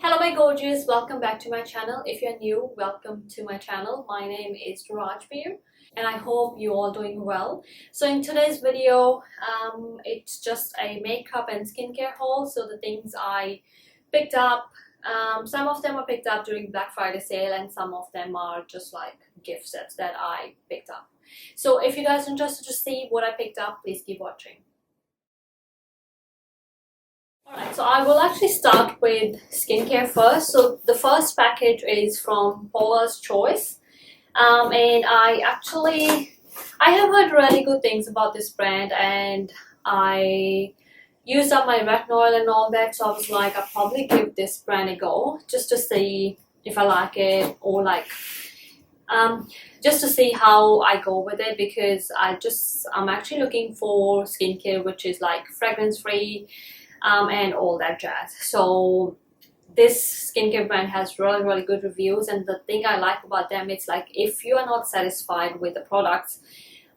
Hello my gorgeous, welcome back to my channel. If you're new, welcome to my channel. My name is ROUGE and I hope you're all doing well. So in today's video, it's just a makeup and skincare haul. So the things I picked up, some of them are picked up during Black Friday sale and some of them are just like gift sets that I picked up. So if you guys are interested to see what I picked up, please keep watching. Alright, so I will actually start with skincare first. So the first package is from Paula's Choice, and I have heard really good things about this brand, and I used up my retinol and all that, so I was like, I'll probably give this brand a go just to see if I like it, or like just to see how I go with it, because I'm actually looking for skincare which is like fragrance free and all that jazz. So this skincare brand has really good reviews, and the thing I like about them, it's like if you are not satisfied with the products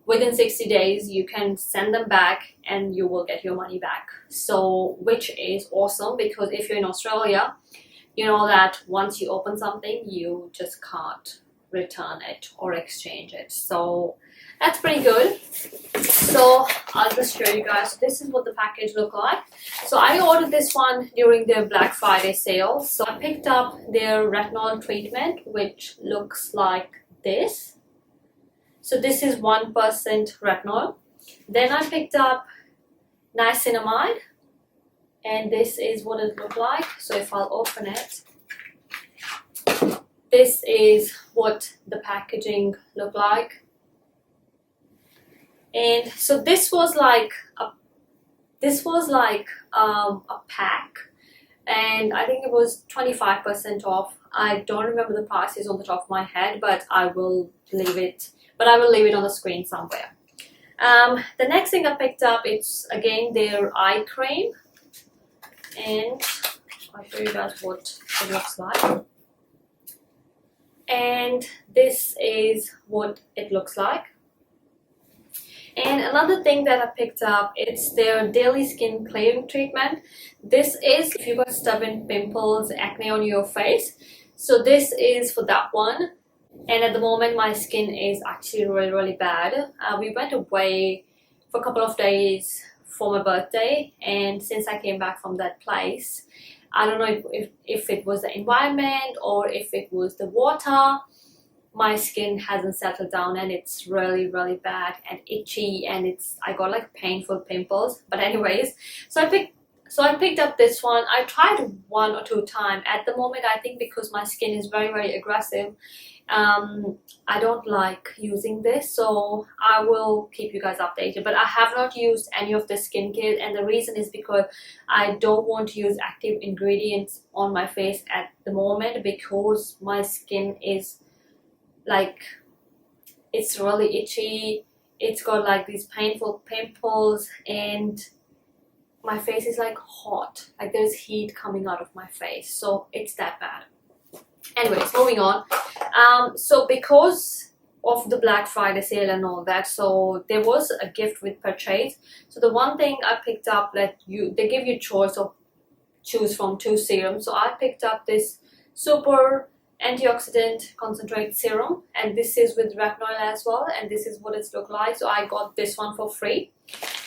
within 60 days, you can send them back and you will get your money back. So which is awesome, because if you're in Australia, you know that once you open something, you just can't return it or exchange it. So that's pretty good. So I'll just show you guys. This is what the package looked like. So I ordered this one during their Black Friday sale. So I picked up their retinol treatment, which looks like this. So this is 1% retinol. Then I picked up niacinamide, and this is what it looked like. So if I'll open it, this is what the packaging looked like. And so this was like a pack, and I think it was 25% off. I don't remember the prices on the top of my head, but I will leave it on the screen somewhere. The next thing I picked up, it's again their eye cream, and I'll show you guys what it looks like. And this is what it looks like. And another thing that I picked up, it's their daily skin clearing treatment. This is if you've got stubborn pimples, acne on your face. So this is for that one. And at the moment my skin is actually really bad. We went away for a couple of days for my birthday, and since I came back from that place, I don't know if it was the environment or if it was the water, my skin hasn't settled down and it's really bad and itchy, and I got like painful pimples. But anyways, so I picked up this one. I tried 1 or 2 times. At the moment, I think because my skin is very aggressive, I don't like using this, so I will keep you guys updated. But I have not used any of the skincare, and the reason is because I don't want to use active ingredients on my face at the moment, because my skin is like, it's really itchy, it's got like these painful pimples, and my face is like hot, like there's heat coming out of my face, so it's that bad. Anyways, moving on. So because of the Black Friday sale and all that, so there was a gift with purchase. So the one thing I picked up, that they give you choice of choose from 2 serums. So I picked up this super antioxidant concentrate serum, and this is with retinol as well, and this is what it's look like. So I got this one for free,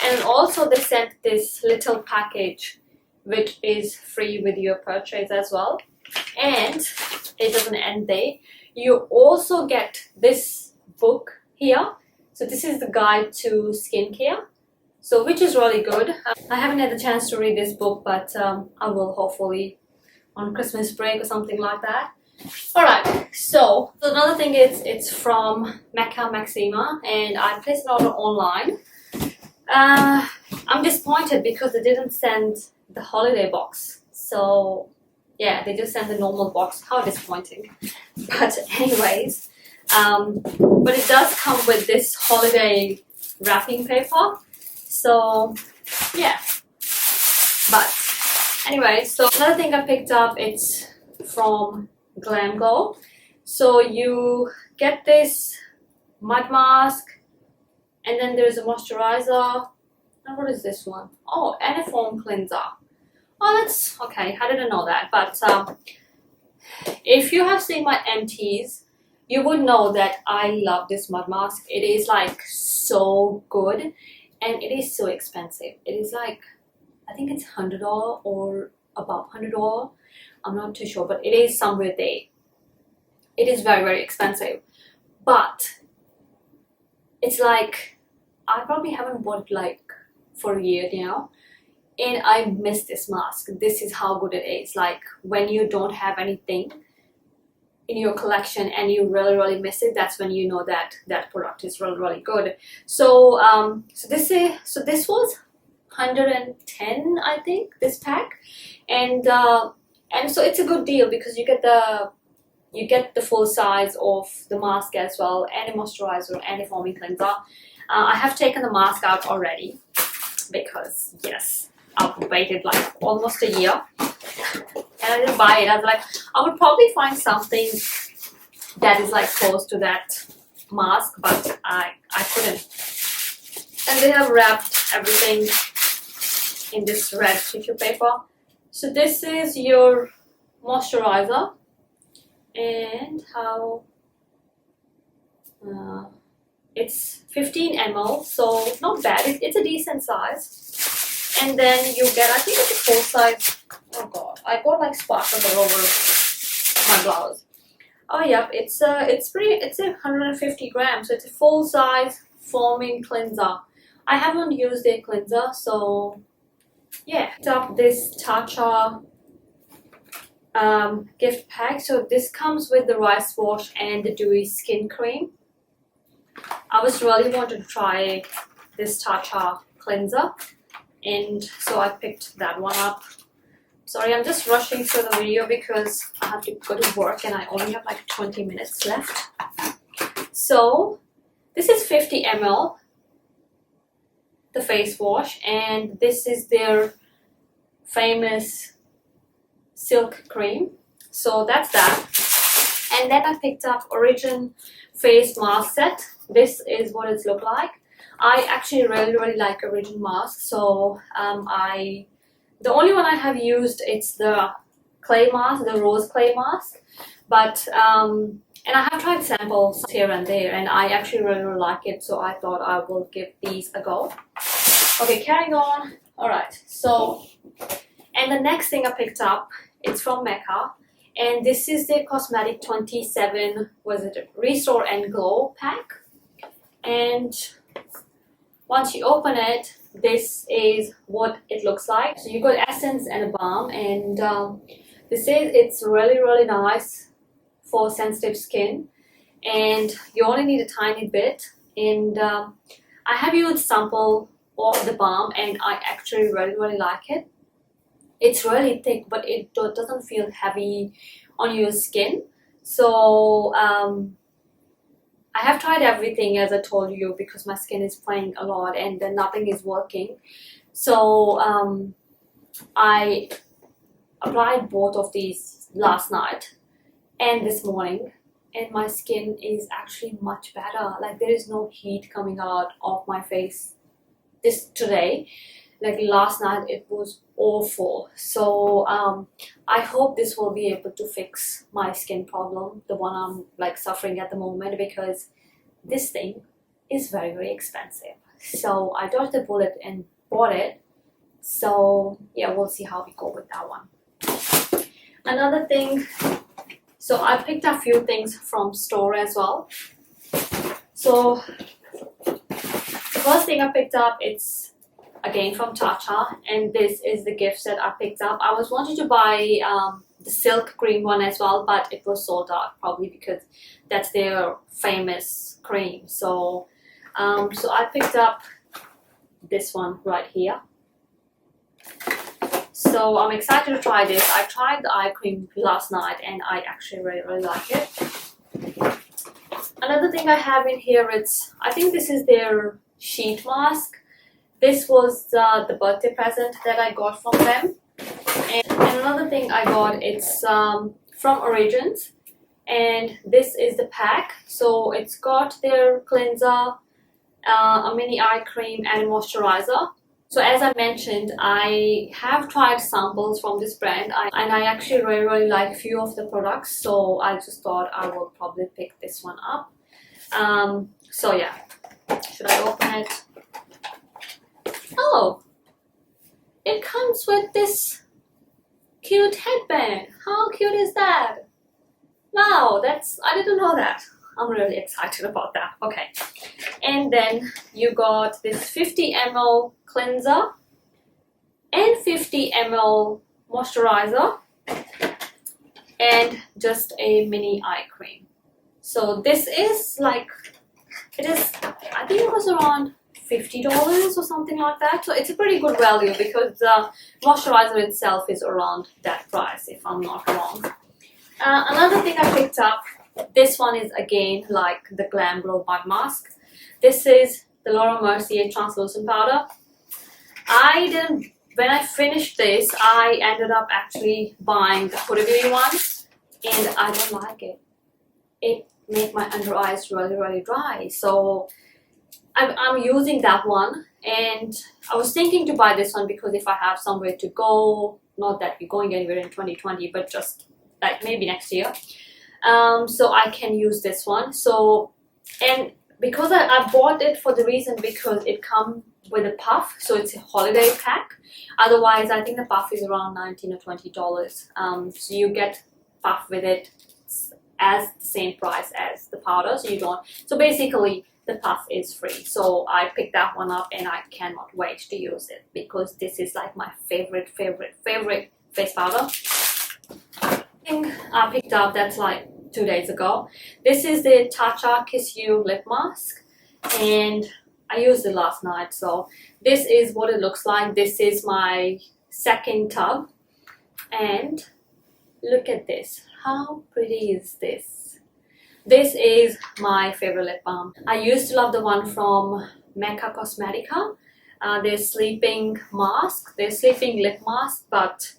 and also they sent this little package which is free with your purchase as well. And it doesn't end there. You also get this book here. So this is the guide to skincare, so which is really good. I haven't had the chance to read this book, but I will hopefully on Christmas break or something like that. Alright, so another thing is it's from Mecca, and I placed an order online. I'm disappointed because they didn't send the holiday box. So yeah, they just sent the normal box. How disappointing. But anyways, but it does come with this holiday wrapping paper. So yeah. But anyway, so another thing I picked up, it's from Glam Glow. So you get this mud mask, and then there's a moisturizer. And what is this one? Oh, and a foam cleanser. Oh, that's okay. I didn't know that. But if you have seen my empties, you would know that I love this mud mask. It is like so good, and it is so expensive. It is like, I think it's $100 or above $100. I'm not too sure, but it is somewhere there. It is very, very expensive. But it's like, I probably haven't bought it like for a year now. And I miss this mask. This is how good it is. Like when you don't have anything in your collection and you really, really miss it, that's when you know that that product is really, really good. So this was 110, I think, this pack, and so it's a good deal because you get the full size of the mask as well, and a moisturizer and a foaming cleanser. I have taken the mask out already because yes, I've waited like almost a year and I didn't buy it. I was like, I would probably find something that is like close to that mask, but I couldn't. And they have wrapped everything in this red tissue paper. So this is your moisturizer, and how it's 15 ml, so not bad. It's a decent size. And then you get, I think it's a full size. Oh god, I got like sparkles all over my blouse. Oh yep, it's 150 grams, so it's a full size foaming cleanser. I haven't used a cleanser, so yeah. Picked up this Tatcha gift pack. So this comes with the rice wash and the dewy skin cream. I was really wanting to try this Tatcha cleanser, and so I picked that one up. Sorry, I'm just rushing through the video because I have to go to work and I only have like 20 minutes left. So this is 50 ml, the face wash, and this is their famous silk cream. So that's that. And then I picked up Origin face mask set. This is what it's look like. I actually really like Origin mask. So the only one I have used, it's the clay mask, the rose clay mask. But and I have tried samples here and there, and I actually really like it. So I thought I will give these a go. Okay, carrying on. All right. So, and the next thing I picked up, it's from Mecca, and this is the Cosmetic 27, was it Restore and Glow pack. And once you open it, this is what it looks like. So you got essence and a balm, and this is, it's really nice for sensitive skin, and you only need a tiny bit. And I have used sample of the balm, and I actually really like it. It's really thick, but it doesn't feel heavy on your skin. So I have tried everything, as I told you, because my skin is playing a lot and then nothing is working. So I applied both of these last night and this morning, and my skin is actually much better. Like there is no heat coming out of my face today. Like last night it was awful. So I hope this will be able to fix my skin problem, the one I'm like suffering at the moment, because this thing is very expensive. So I dodged the bullet and bought it. So yeah, we'll see how we go with that one. Another thing, so I picked a few things from store as well. So the first thing I picked up, it's again from Tatcha, and this is the gift set I picked up. I was wanting to buy the silk cream one as well, but it was sold out, probably because that's their famous cream. So so I picked up this one right here. So I'm excited to try this. I tried the eye cream last night and I actually really like it. Another thing I have in here, I think this is their sheet mask. This was the birthday present that I got from them. And another thing I got, it's from Origins, and this is the pack. So it's got their cleanser, a mini eye cream and moisturizer. So as I mentioned, I have tried samples from this brand and I actually really like few of the products, so I just thought I will probably pick this one up. So yeah, should I open it? Oh, it comes with this cute headband. How cute is that? Wow, I didn't know that. I'm really excited about that. Okay, and then you got this 50 ml cleanser and 50 ml moisturizer and just a mini eye cream. So this is like, I think it was around $50 or something like that. So it's a pretty good value because the moisturizer itself is around that price, if I'm not wrong. Another thing I picked up, this one is again like the Glam Glow Mud Mask. This is the Mercier translucent powder. When I finished this, I ended up actually buying the Caudalie one, and I don't like it. It made my under eyes really dry. So I'm using that one, and I was thinking to buy this one because if I have somewhere to go, not that we're going anywhere in 2020, but just like maybe next year, so I can use this one. So, and because I bought it for the reason because it comes with a puff, so it's a holiday pack. Otherwise, I think the puff is around $19 or $20. So you get puff with it as the same price as the powder, so you don't. So basically, the puff is free. So I picked that one up, and I cannot wait to use it because this is like my favorite face powder. I picked up that's like 2 days ago. This is the Tatcha Kiu Lip Mask, and I used it last night. So this is what it looks like. This is my second tub, and look at this. How pretty is this? This is my favorite lip balm. I used to love the one from Mecca Cosmetica. Their sleeping mask, their sleeping lip mask, but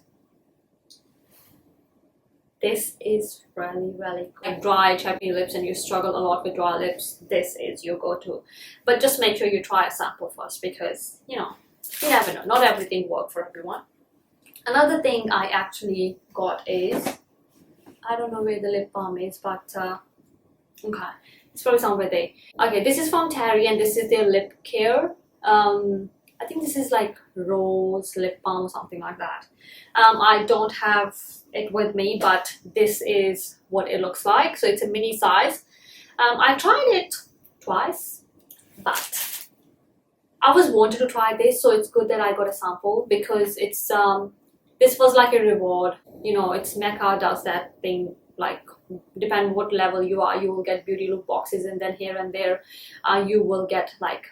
this is really good. Like dry, chappy lips and you struggle a lot with dry lips, this is your go-to. But just make sure you try a sample first because, you know, you never know. Not everything works for everyone. Another thing I actually got is, I don't know where the lip balm is, but okay, it's probably somewhere there. Okay, this is from Terry and this is their lip care. I think this is like rose lip balm or something like that. I don't have it with me, but this is what it looks like. So it's a mini size. I tried it twice, but I was wanted to try this, so it's good that I got a sample because it's this was like a reward. You know, it's Mecca does that thing, like depending what level you are, you will get beauty loop boxes, and then here and there you will get like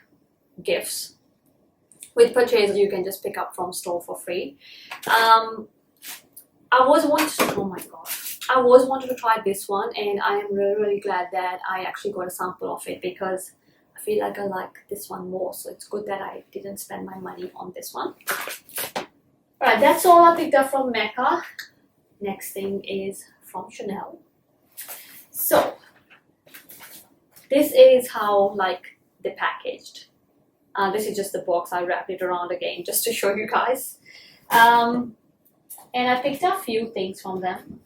gifts. With purchases you can just pick up from store for free. I was wanted to try this one, and I am really glad that I actually got a sample of it because I feel like I like this one more, so it's good that I didn't spend my money on this one. Alright, that's all I picked up from Mecca. Next thing is from Chanel. So this is how like they're packaged. This is just the box. I wrapped it around again just to show you guys. And I picked up a few things from them.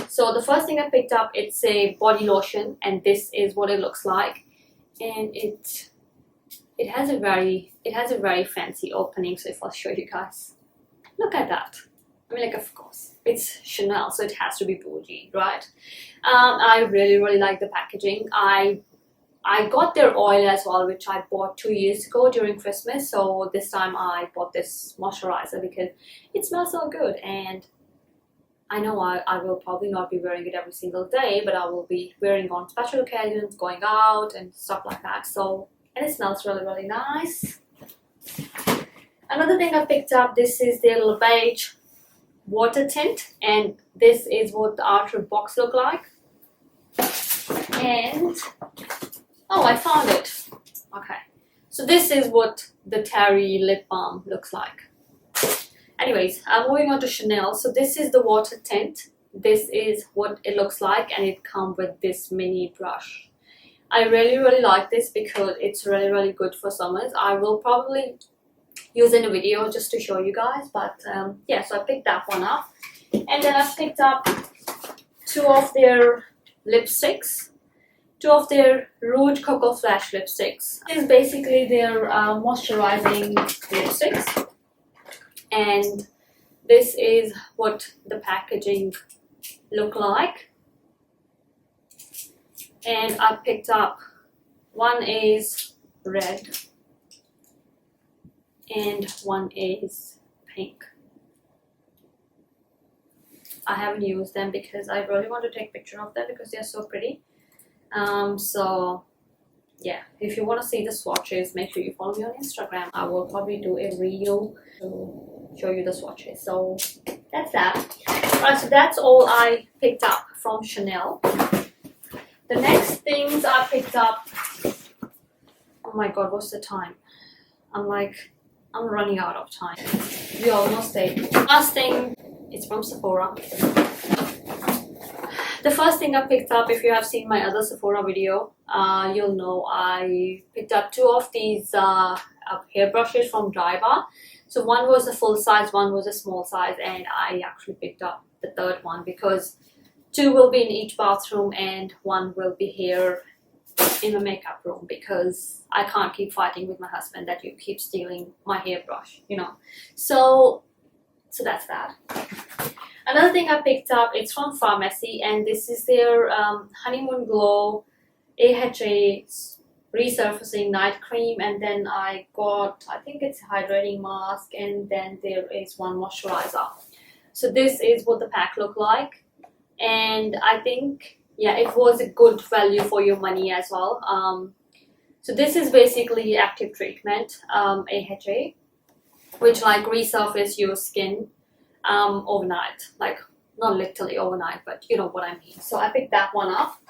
So the first thing I picked up, it's a body lotion, and this is what it looks like. And it has a very fancy opening. So if I'll show you guys, look at that. I mean, like, of course, it's Chanel, so it has to be bougie, right? I really like the packaging. I got their oil as well, which I bought 2 years ago during Christmas. So this time I bought this moisturizer because it smells so good. And I know I will probably not be wearing it every single day, but I will be wearing on special occasions, going out and stuff like that. So, and it smells really nice. Another thing I picked up, this is their Les Beiges water tint, and this is what the outer box look like. And oh, I found it. Okay, so this is what the Terry lip balm looks like. Anyways, I'm moving on to Chanel. So this is the water tint. This is what it looks like, and it comes with this mini brush. I really like this because it's really good for summers. I will probably use in a video just to show you guys. But yeah, so I picked that one up. And then I picked up two of their lipsticks. Two of their ROUGE Cocoa Flash lipsticks. This is basically their moisturizing lipsticks. And this is what the packaging look like. And I picked up, one is red and one is pink. I haven't used them because I really want to take a picture of them because they're so pretty. So yeah, if you want to see the swatches, make sure you follow me on Instagram. I will probably do a reel to show you the swatches. So that's that. Alright, so that's all I picked up from Chanel. The next things I picked up, oh my god, what's the time? I'm running out of time. We almost there. Last thing, it's from Sephora. The first thing I picked up, if you have seen my other Sephora video, you'll know I picked up two of these hair brushes from BAR. So one was a full size, one was a small size, and I actually picked up the third one because two will be in each bathroom and one will be here in the makeup room because I can't keep fighting with my husband that you keep stealing my hairbrush, you know. So that's that. Another thing I picked up, it's from Pharmacy, and this is their Honeymoon Glow AHA Resurfacing Night Cream, and then I got, I think it's hydrating mask, and then there is one moisturizer. So this is what the pack look like, and I think, yeah, it was a good value for your money as well. So this is basically active treatment, AHA, which like resurface your skin overnight, like not literally overnight, but you know what I mean. So I picked that one up.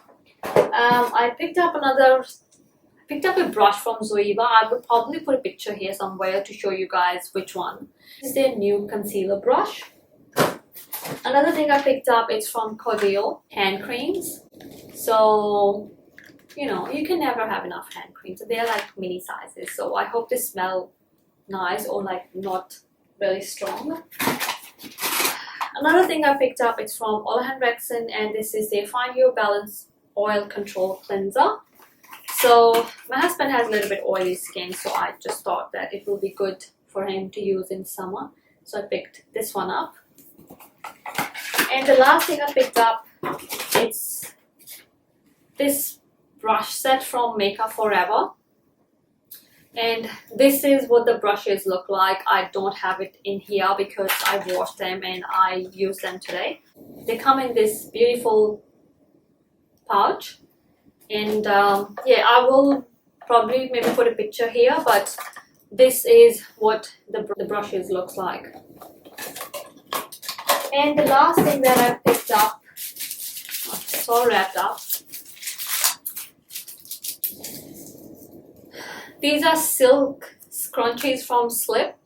I picked up a brush from Zoeva. I would probably put a picture here somewhere to show you guys which one. This is their new concealer brush. Another thing I picked up is from Caudalie hand creams. So you know, you can never have enough hand creams. They're like mini sizes, so I hope they smell nice or like not really strong. Another thing I picked up is from Henriksen, and this is their Find Your Balance Oil Control Cleanser. So my husband has a little bit oily skin, so I just thought that it will be good for him to use in summer. So I picked this one up. And the last thing I picked up, it's this brush set from Mecca Forever. And this is what the brushes look like. I don't have it in here because I washed them and I used them today. They come in this beautiful pouch, and yeah, I will probably maybe put a picture here, but this is what the brushes looks like. And the last thing that I picked up, it's all wrapped up. These are silk scrunchies from Slip.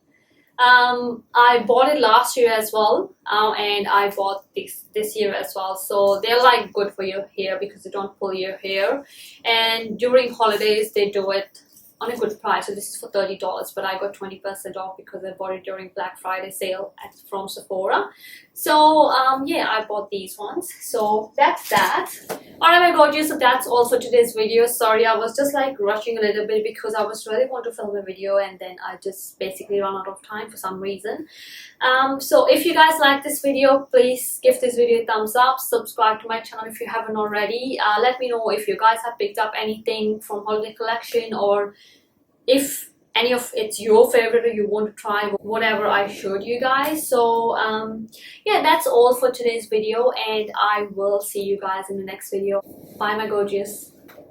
I bought it last year as well, and I bought this year as well. So they're like good for your hair because they don't pull your hair. And during holidays, they do it on a good price. So this is for $30, but I got 20% off because I bought it during Black Friday sale from Sephora. So yeah, I bought these ones. So that's that. Alright my gorgeous, so that's all for today's video. Sorry, I was just like rushing a little bit because I was really want to film a video and then I just basically run out of time for some reason. So if you guys like this video, please give this video a thumbs up, subscribe to my channel if you haven't already. Let me know if you guys have picked up anything from holiday collection, or if any of it's your favorite or you want to try whatever I showed you guys. So yeah, that's all for today's video, and I will see you guys in the next video. Bye my gorgeous.